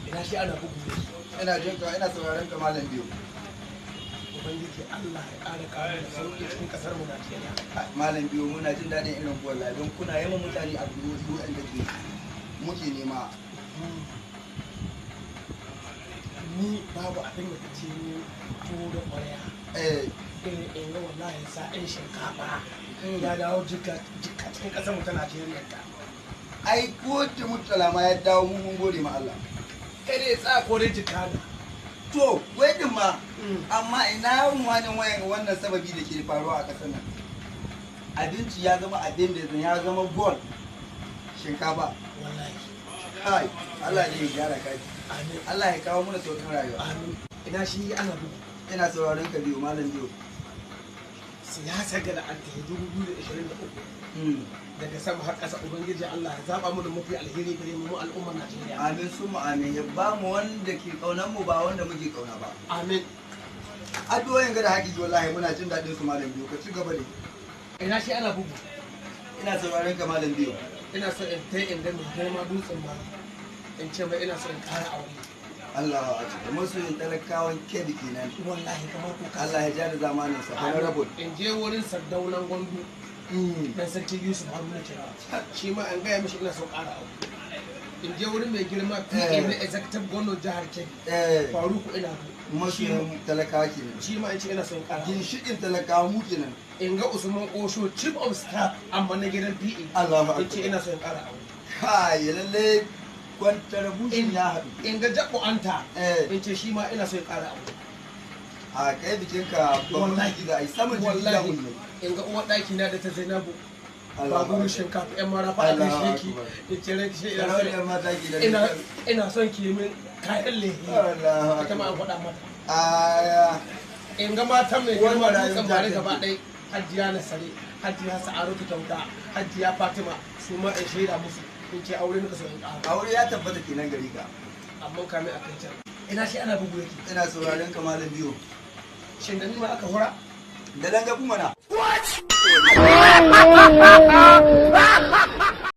ina shi ana bugu ne. Ina jin ka, ina sauraron ka malam biyu. Ubangiji Allah ya ƙara ƙara da sauƙi cikin ƙasar mu Najeriya. Malam biyu muna jin daɗin irin ku wallahi don kuna yawan mutane a duniya waɗanda ke muke nema. Ni babu abin da kace ni tuwo da ƙwarya. In ga wallahi sa'in shinkafa ya dawo jika cikin ƙasar mu ta Najeriya ta. Ai ko ta mutala ma ya dawo mun gode ma Allah. Kai dai tsaya ko dai jika da. To, wai din ma, amma ina wani wannan sababi da ke faruwa a ƙasar nan. Abinci ya zama abin da ya zama gol shinkafa. Wallahi. Kai, Allah ne ya gyara kai. Amin. Allah ya kawo mana sauƙin rayuwa. Amin. Ina shi ana bugu. Ina sauraron ka biyu malam biyu. Siyasa ga da an tafi 2023. Daga sama har ƙasa Ubangiji Allah ya zaɓa mu da mafi alheri gare mu al'ummar Najeriya. Amin su mu amin ya ba mu wanda ke ƙaunar mu ba wanda muke ƙauna ba. Amin. Addu'o'in ga da haƙiƙi wallahi muna jin daɗin su malam biyu ka ci gaba ne. Ina shi ana bugu. Ina sauraron ka malam biyu. Ina so in ta inda mai girma dutsen ma in ce mai ina so in ƙara aure. Allah a cikin masoyin talakawan kedi kenan. Wallahi kamar ku Allah ya ja da zamanin sa kamar rabon. In je wurin Sardaunan Gwandu. Dan sarki Yusuf Haruna kira shi ma an gaya mishi ina son ƙara aure. In je wurin mai girma PA na executive gwamnan jihar Kebbi Faruku ina masoyin talakawa kenan. shi ma in ce ina son ƙara aure. Ginshiƙin talakawa mu kenan. In ga Usman Osho chief of staff amma na gidan PA Allah in ce ina son ƙara aure. Kai lalle contribution ya haɗu. In ga Jabbo Anta in ce shi ma ina son ƙara aure. A kai bikinka babban biki da ai saman jiki da Wallahi mun. in ga uwar ɗaki na da ta Zainabu Allah babu shinkafa yan mara fa a kai sheki in ce ran shi ina son ki min kayan lehi Allah ita ma an faɗa mata. Aya In ga matan mai girma dutsen bari gaba ɗai Hajiya Nasare Hajiya Sa'aratu Kyauta Hajiya Fatima su ma in shaida musu in ce aure nika so in ƙara. aure ya tabbata kenan gari ka. Amma kamin a kai can ina shi ana bugu yake. Ina sauraron ka malam biyu. Shin da ni ma aka hura? Da dan ga kuma na. What?